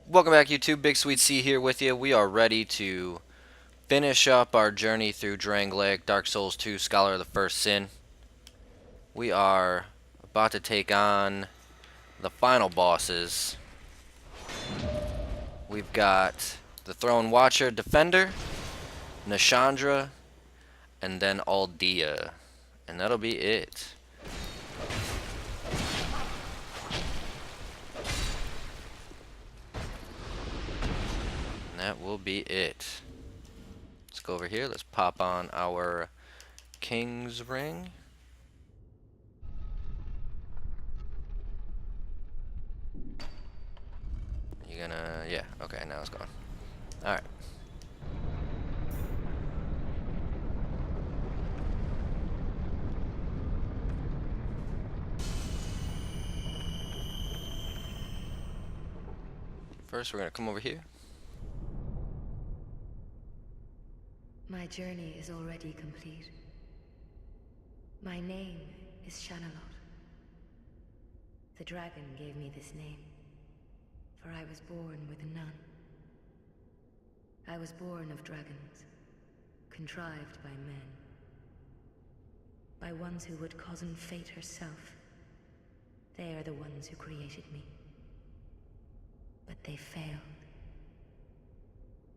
Welcome back, YouTube. Big Sweet C here with you. We are ready to finish up our journey through Drangleic, Dark Souls 2, Scholar of the First Sin. We are about to take on the final bosses. We've got the Throne Watcher Defender, Nashandra, and then Aldia. And that'll be it. And that will be it. Let's go over here. Let's pop on our King's Ring. You gonna... yeah, okay, now it's gone. Alright. First, we're gonna come over here. My journey is already complete. My name is Shanalot. The dragon gave me this name, for I was born with none. I was born of dragons, contrived by men. By ones who would cozen fate herself. They are the ones who created me. But they failed.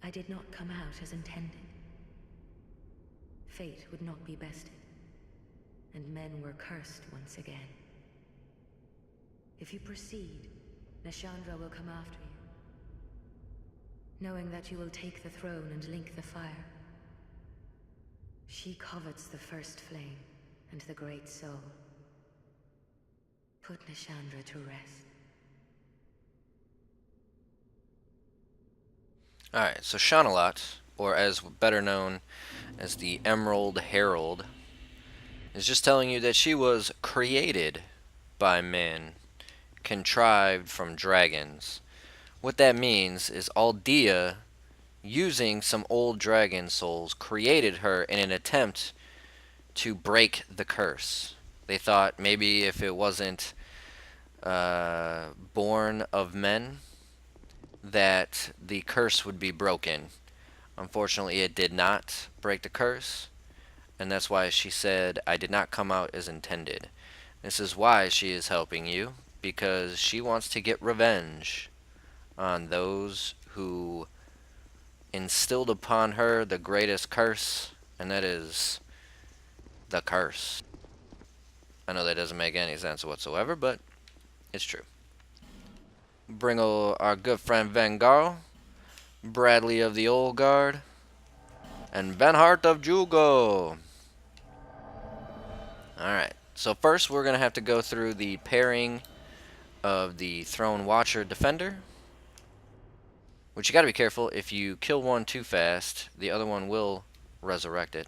I did not come out as intended. Fate would not be bested, and men were cursed once again. If you proceed, Nashandra will come after you, knowing that you will take the throne and link the fire. She covets the first flame and the great soul. Put Nashandra to rest. Alright, so Shanalot, or as better known as the Emerald Herald, is just telling you that she was created by men, contrived from dragons. What that means is Aldia, using some old dragon souls, created her in an attempt to break the curse. They thought maybe if it wasn't born of men, that the curse would be broken. Unfortunately, it did not break the curse, and that's why she said, I did not come out as intended. This is why she is helping you, because she wants to get revenge on those who instilled upon her the greatest curse, and that is the curse. I know that doesn't make any sense whatsoever, but it's true. Bring our good friend Vengarl, Bradley of the Old Guard, and Benhart of Jugo. Alright, so first we're going to have to go through the pairing of the Throne Watcher Defender, which you got to be careful. If you kill one too fast, the other one will resurrect it.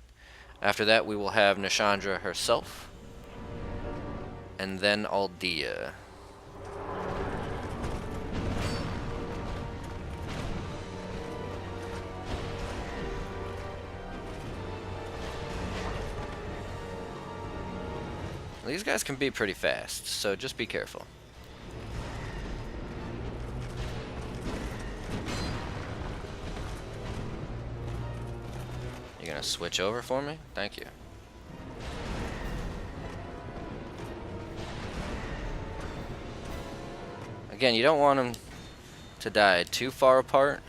After that, we will have Nashandra herself, and then Aldia. These guys can be pretty fast, so just be careful. You gonna switch over for me? Thank you. Again, you don't want them to die too far apart,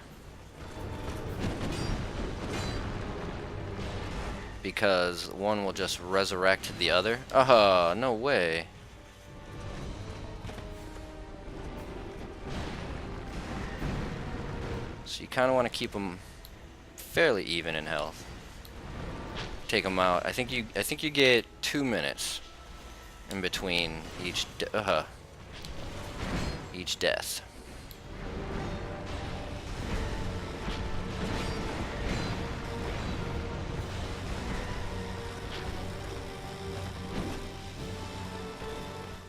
because one will just resurrect the other. No way. So you kind of want to keep them fairly even in health. Take them out. I think you get 2 minutes in between each death.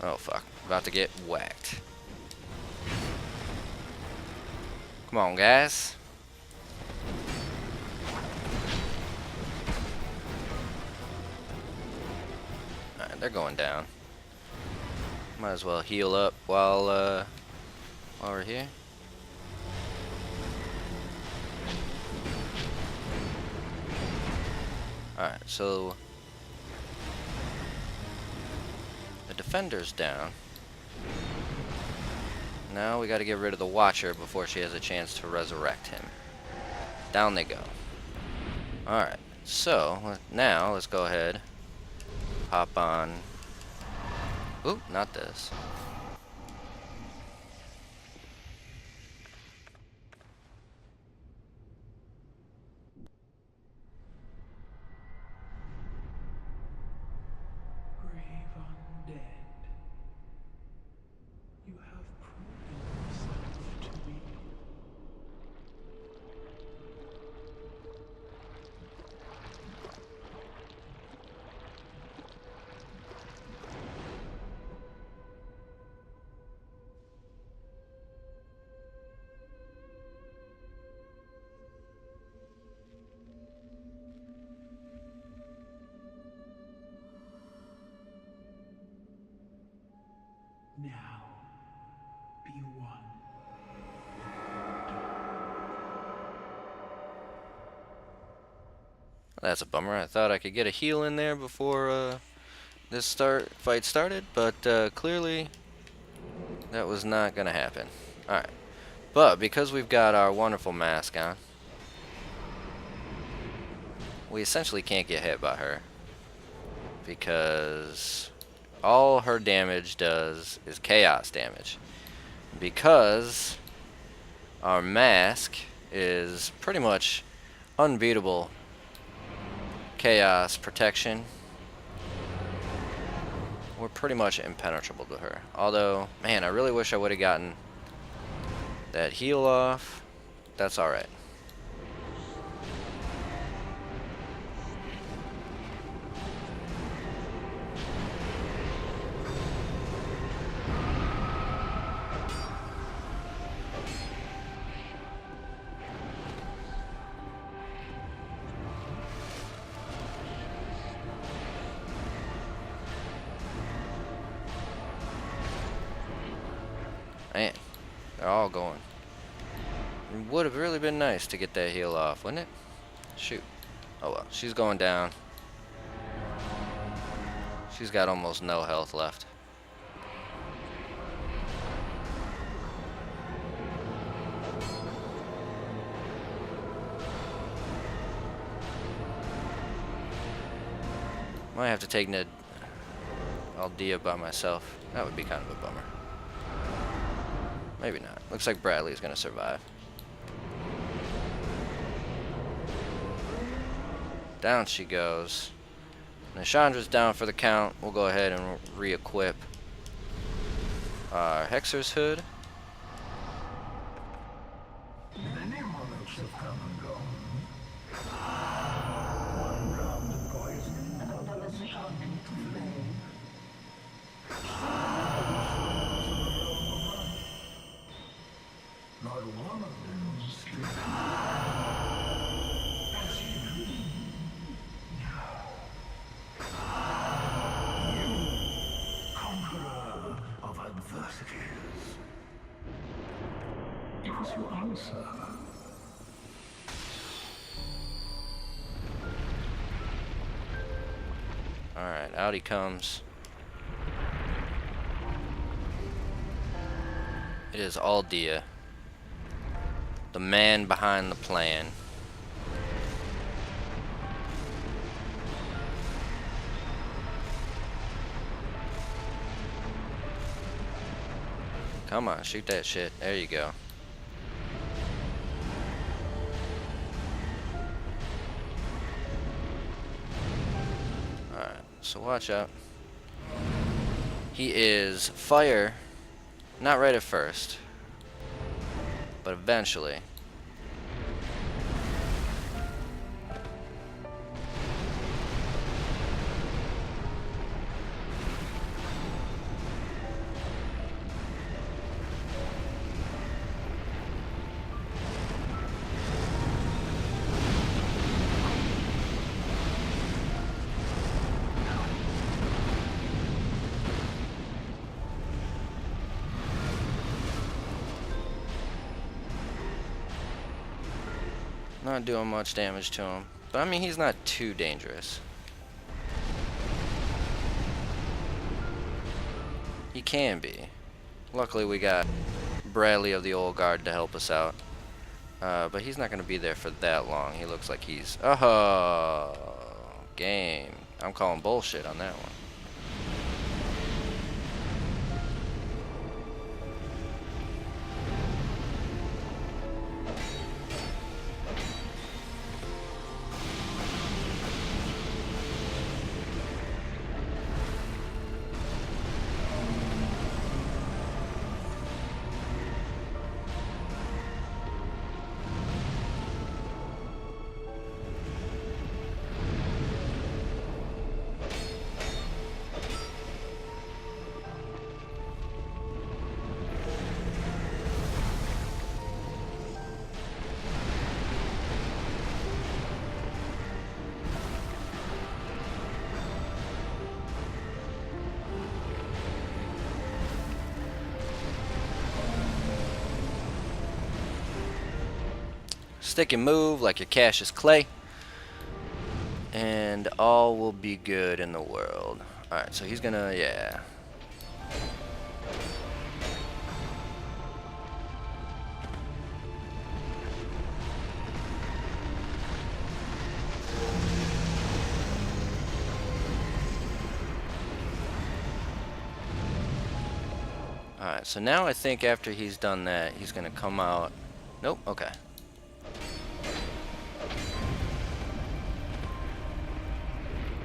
Oh fuck, about to get whacked. Come on, guys. Alright, they're going down. Might as well heal up while we're here. Alright, so the defender's down. Now we gotta get rid of the Watcher before she has a chance to resurrect him. Down they go. Alright, so now let's go ahead. Hop on. Ooh, not this. Now, be one. That's a bummer. I thought I could get a heal in there before this fight started, but clearly that was not gonna happen. Alright. But because we've got our wonderful mask on, we essentially can't get hit by her. Because all her damage does is chaos damage. Because our mask is pretty much unbeatable chaos protection, we're pretty much impenetrable to her. Although, man, I really wish I would have gotten that heal off. That's alright. Man, they're all going. It would have really been nice to get that heal off, wouldn't it? Shoot. Oh well, she's going down. She's got almost no health left. Might have to take Aldia by myself. That would be kind of a bummer. Maybe not. Looks like Bradley's gonna survive. Down she goes. Nashandra's down for the count. We'll go ahead and re-equip our Hexer's hood. Many monarchs have come and gone. One drowned in poison, another succumbed to flame. Not one of them stood as you dreamed. You, conqueror of adversities. It was your answer. Alright, out he comes. It is Aldia, the man behind the plan. Come on, shoot that shit. There you go. Alright, so watch out. He is fire, not right at first, but eventually. Not doing much damage to him. But I mean, he's not too dangerous. He can be. Luckily, we got Bradley of the Old Guard to help us out. But he's not going to be there for that long. He looks like he's... Oh, game. I'm calling bullshit on that one. Stick and move like your cash is clay, and all will be good in the world. Alright, so he's gonna, yeah. Alright, so now I think after he's done that, he's gonna come out. Nope, okay.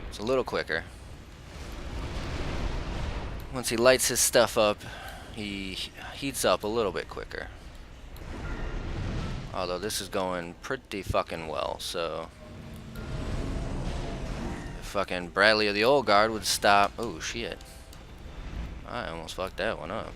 It's a little quicker. Once he lights his stuff up, he heats up a little bit quicker. Although this is going pretty fucking well, so... If fucking Bradley of the Old Guard would stop... Oh, shit. I almost fucked that one up.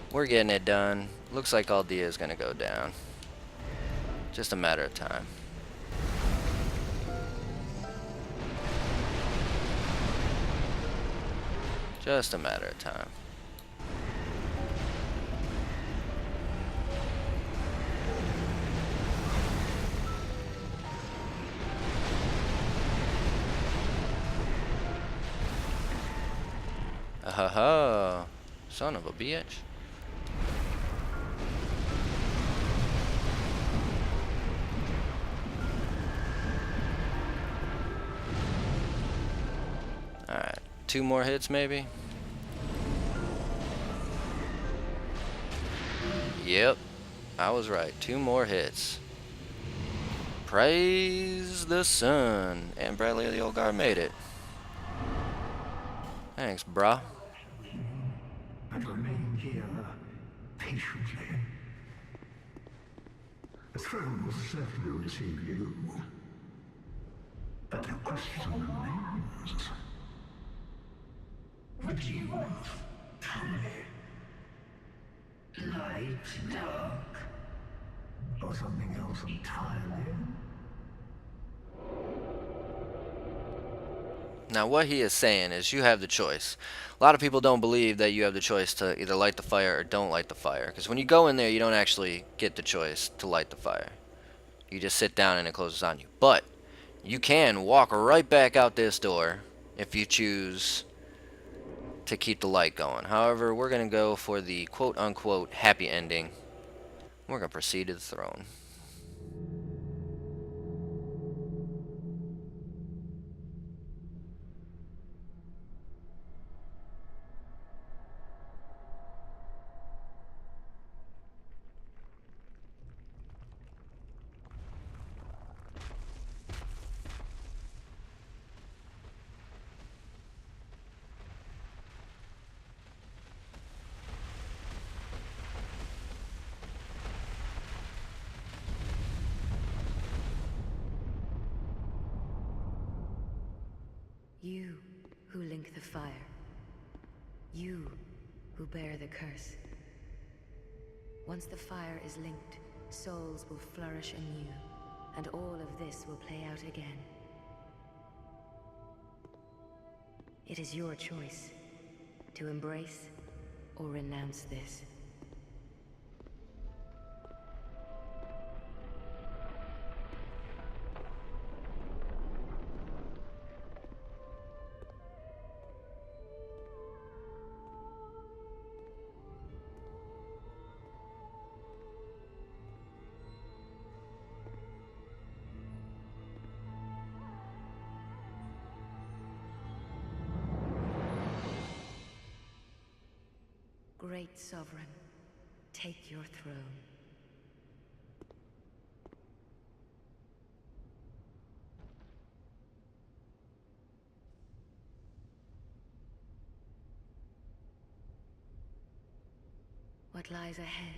We're getting it done. Looks like Aldia is gonna go down. Just a matter of time. Just a matter of time. Ha, son of a bitch. Alright, 2 more hits maybe? Yep, I was right. 2 more hits. Praise the sun. And Bradley of the Old Guard made it. Thanks, brah. And remain here patiently. The throne will certainly receive you. But the question remains. Would you tell me? Light, dark, or something else entirely? Now what he is saying is you have the choice. A lot of people don't believe that you have the choice to either light the fire or don't light the fire. Because when you go in there, you don't actually get the choice to light the fire. You just sit down and it closes on you. But you can walk right back out this door if you choose to keep the light going. However, we're going to go for the quote-unquote happy ending. We're going to proceed to the throne. You who link the fire. You who bear the curse. Once the fire is linked, souls will flourish anew, and all of this will play out again. It is your choice to embrace or renounce this. Great Sovereign, take your throne. What lies ahead,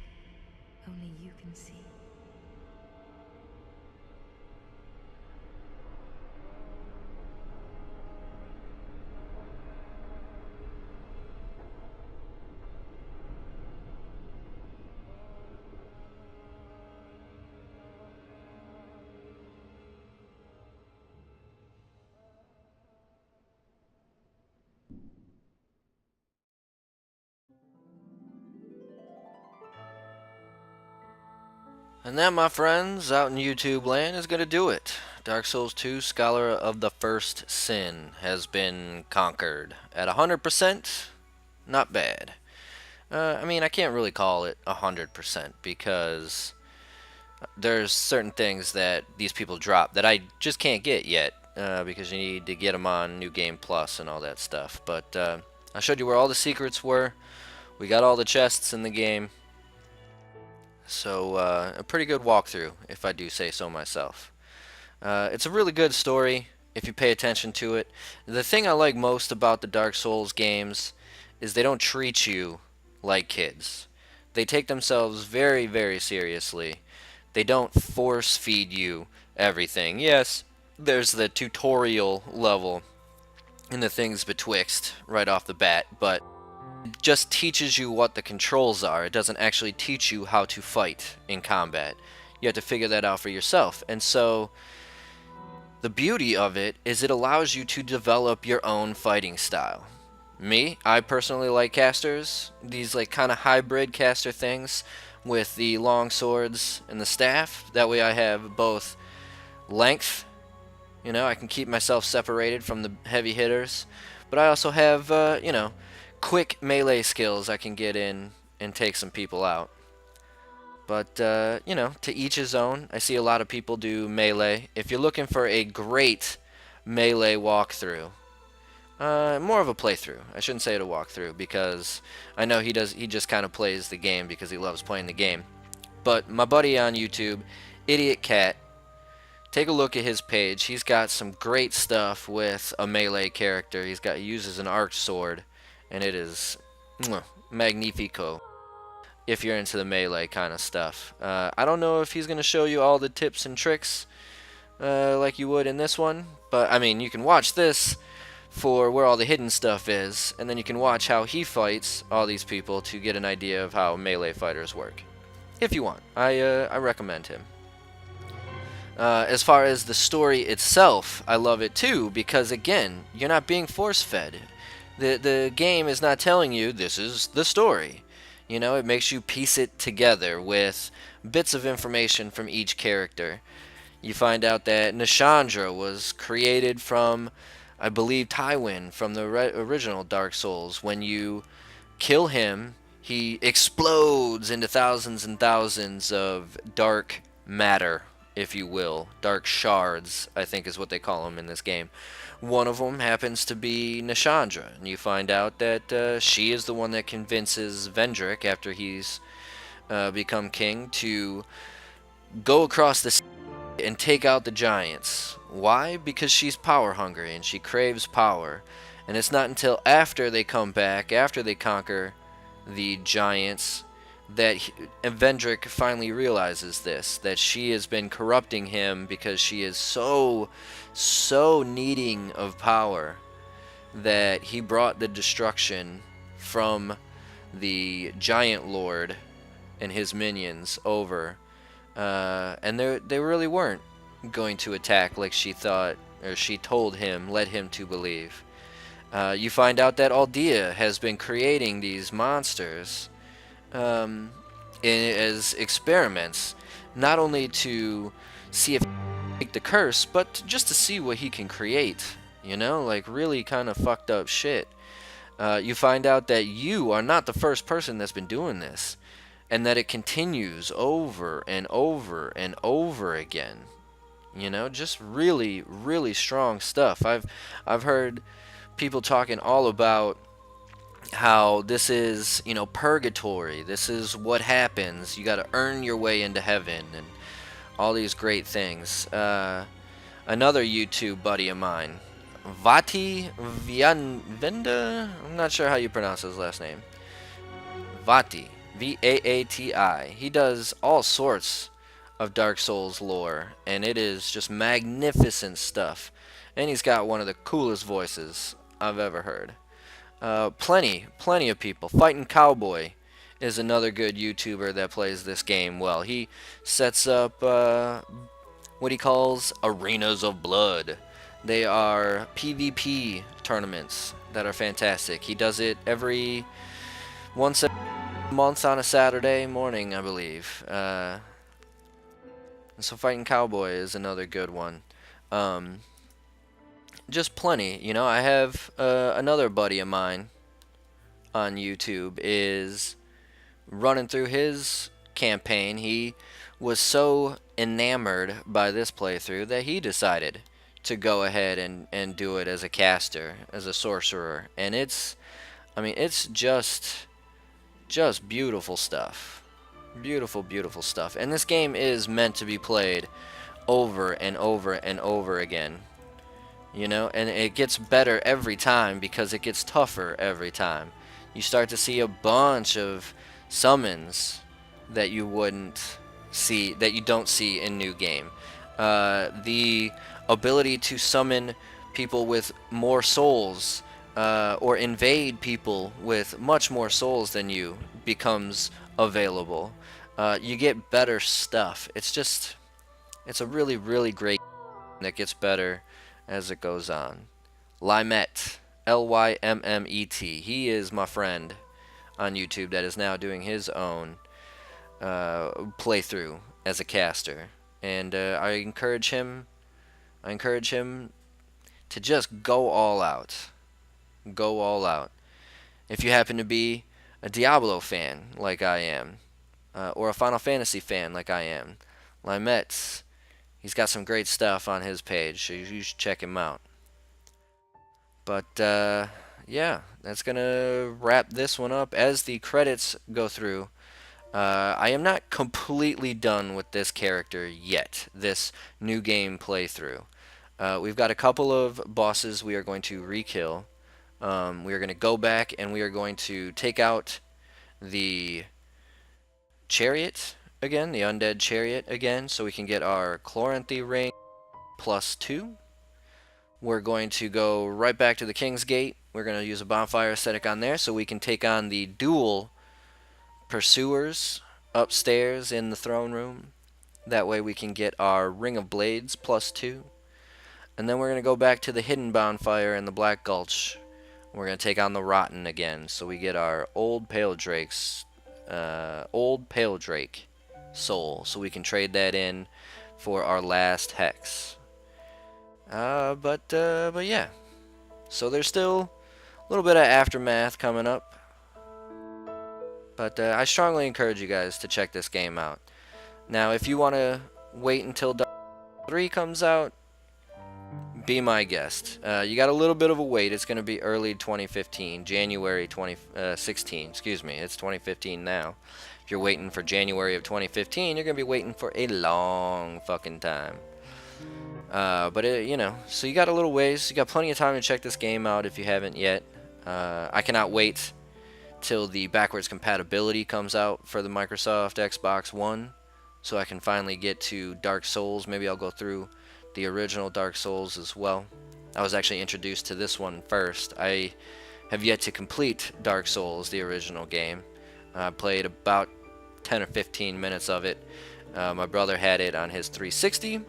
only you can see. And that, my friends, out in YouTube land, is going to do it. Dark Souls 2, Scholar of the First Sin, has been conquered. At 100%, not bad. I mean, I can't really call it 100% because there's certain things that these people drop that I just can't get yet because you need to get them on New Game Plus and all that stuff. But I showed you where all the secrets were. We got all the chests in the game. So, a pretty good walkthrough, if I do say so myself. It's a really good story, if you pay attention to it. The thing I like most about the Dark Souls games is they don't treat you like kids. They take themselves very, very seriously. They don't force feed you everything. Yes, there's the tutorial level and the things betwixt right off the bat, but it just teaches you what the controls are. It doesn't actually teach you how to fight in combat. You have to figure that out for yourself. And so the beauty of it is it allows you to develop your own fighting style. I personally like casters, these like kind of hybrid caster things with the long swords and the staff. That way I have both length, you know, I can keep myself separated from the heavy hitters, but I also have, you know, quick melee skills I can get in and take some people out. But, you know, to each his own. I see a lot of people do melee. If you're looking for a great melee walkthrough, more of a playthrough. I shouldn't say it a walkthrough because I know he just kind of plays the game because he loves playing the game. But my buddy on YouTube, Idiot Cat, take a look at his page. He's got some great stuff with a melee character. He uses an arched sword, and it is magnifico if you're into the melee kind of stuff. I don't know if he's going to show you all the tips and tricks like you would in this one, but I mean, you can watch this for where all the hidden stuff is, and then you can watch how he fights all these people to get an idea of how melee fighters work. If you want, I recommend him. As far as the story itself, I love it too because, again, you're not being force-fed. The game is not telling you this is the story. You know, it makes you piece it together with bits of information from each character. You find out that Nashandra was created from, I believe, Tywin from the original Dark Souls. When you kill him, he explodes into thousands and thousands of dark matter, if you will. Dark shards, I think is what they call them in this game. One of them happens to be Nashandra, and you find out that she is the one that convinces Vendrick, after he's become king, to go across the sea and take out the giants. Why? Because she's power hungry and she craves power. And it's not until after they come back, after they conquer the giants, that Vendrick finally realizes this, that she has been corrupting him because she is so needing of power that he brought the destruction from the Giant Lord and his minions over, and they really weren't going to attack like she thought, or she told him, led him to believe. You find out that Aldia has been creating these monsters as experiments, not only to see if he can break the curse, but just to see what he can create. You know, like really kind of fucked up shit. You find out that you are not the first person that's been doing this, and that it continues over and over and over again. You know, just really, really strong stuff. I've heard people talking all about how this is, you know, purgatory. This is what happens. You got to earn your way into heaven, and all these great things. Another YouTube buddy of mine, Vati Vianvenda. I'm not sure how you pronounce his last name. Vati, Vaati. He does all sorts of Dark Souls lore, and it is just magnificent stuff. And he's got one of the coolest voices I've ever heard. Plenty of people. Fighting Cowboy is another good YouTuber that plays this game well. He sets up what he calls arenas of blood. They are PvP tournaments that are fantastic. He does it once a month on a Saturday morning, I believe. And so Fighting Cowboy is another good one. Just plenty, you know. I have another buddy of mine on YouTube is running through his campaign. He was so enamored by this playthrough that he decided to go ahead and do it as a caster, as a sorcerer. And it's just beautiful stuff. Beautiful stuff. And this game is meant to be played over and over and over again. You know, and it gets better every time because it gets tougher every time. You start to see a bunch of summons that you don't see in New Game. The ability to summon people with more souls, or invade people with much more souls than you, becomes available. You get better stuff. It's a really, really great game that gets better as it goes on. Lymet, Lymmet. He is my friend on YouTube that is now doing his own playthrough as a caster, and I encourage him to just go all out. Go all out. If you happen to be a Diablo fan like I am, or a Final Fantasy fan like I am, Lymet, he's got some great stuff on his page, so you should check him out. But yeah, that's gonna wrap this one up. As the credits go through, I am not completely done with this character yet, this New Game playthrough. We've got a couple of bosses we are going to re-kill. We are going to go back and we are going to take out the chariot again, the undead chariot again, so we can get our Chloranthy ring +2. We're going to go right back to the King's Gate. We're going to use a bonfire aesthetic on there so we can take on the dual pursuers upstairs in the throne room. That way we can get our Ring of Blades +2. And then we're going to go back to the hidden bonfire in the Black Gulch. We're going to take on the Rotten again, so we get our Old Pale Drake soul, so we can trade that in for our last hex. But yeah, so there's still a little bit of aftermath coming up, but I strongly encourage you guys to check this game out. Now, if you want to wait until Dāku Sōru 3 comes out, be my guest. You got a little bit of a wait. It's going to be early 2015, January 2016. Excuse me, it's 2015 now. If you're waiting for January of 2015, you're going to be waiting for a long fucking time. But you know, so you got a little ways. You got plenty of time to check this game out if you haven't yet. I cannot wait till the backwards compatibility comes out for the Microsoft Xbox One, so I can finally get to Dark Souls. Maybe I'll go through the original Dark Souls as well. I was actually introduced to this one first. I have yet to complete Dark Souls, the original game. I played about 10 or 15 minutes of it. My brother had it on his 360,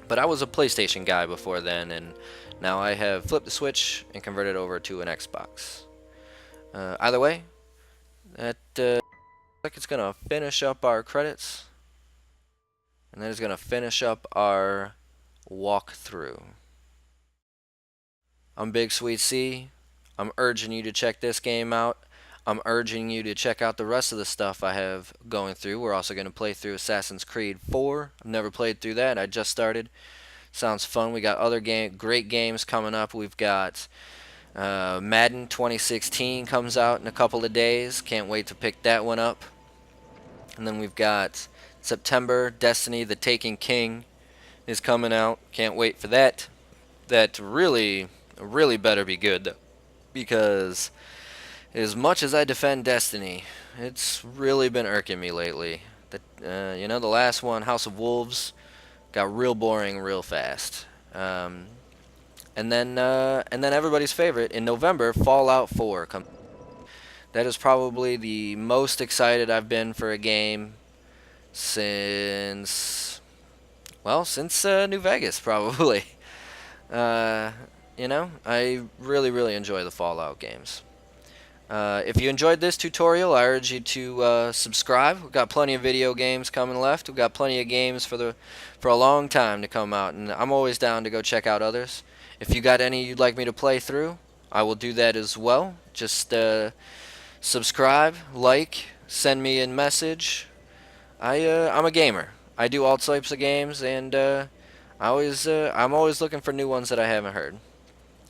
but I was a PlayStation guy before then, and now I have flipped the switch and converted over to an Xbox. Either way, that looks like it's gonna finish up our credits, and that is gonna finish up our walkthrough. I'm Big Sweet C. I'm urging you to check this game out. I'm urging you to check out the rest of the stuff I have going through. We're also going to play through Assassin's Creed 4. I've never played through that. I just started. Sounds fun. We got other great games coming up. We've got Madden 2016 comes out in a couple of days. Can't wait to pick that one up. And then we've got September, Destiny, The Taken King is coming out. Can't wait for that. That really better be good, though, because as much as I defend Destiny, it's really been irking me lately. You know, the last one, House of Wolves, got real boring real fast. And then everybody's favorite in November, Fallout 4 comes. That is probably the most excited I've been for a game since New Vegas, probably. You know, I really enjoy the Fallout games. If you enjoyed this tutorial, I urge you to subscribe. We've got plenty of video games coming left. We've got plenty of games for a long time to come out, and I'm always down to go check out others. If you got any you'd like me to play through, I will do that as well. Just subscribe, like, send me a message. I'm a gamer. I do all types of games, and I'm always looking for new ones that I haven't heard.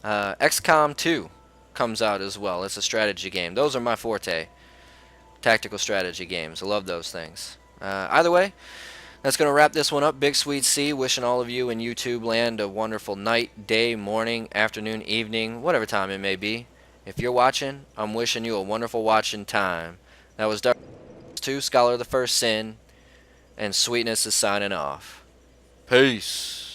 XCOM 2 comes out as well. It's a strategy game. Those are my forte. Tactical strategy games. I love those things. Either way, that's going to wrap this one up. Big Sweet C, wishing all of you in YouTube land a wonderful night, day, morning, afternoon, evening, whatever time it may be. If you're watching, I'm wishing you a wonderful watching time. That was Dāku Sōru Tsū, Scholar of the First Sin, and Sweetness is signing off. Peace.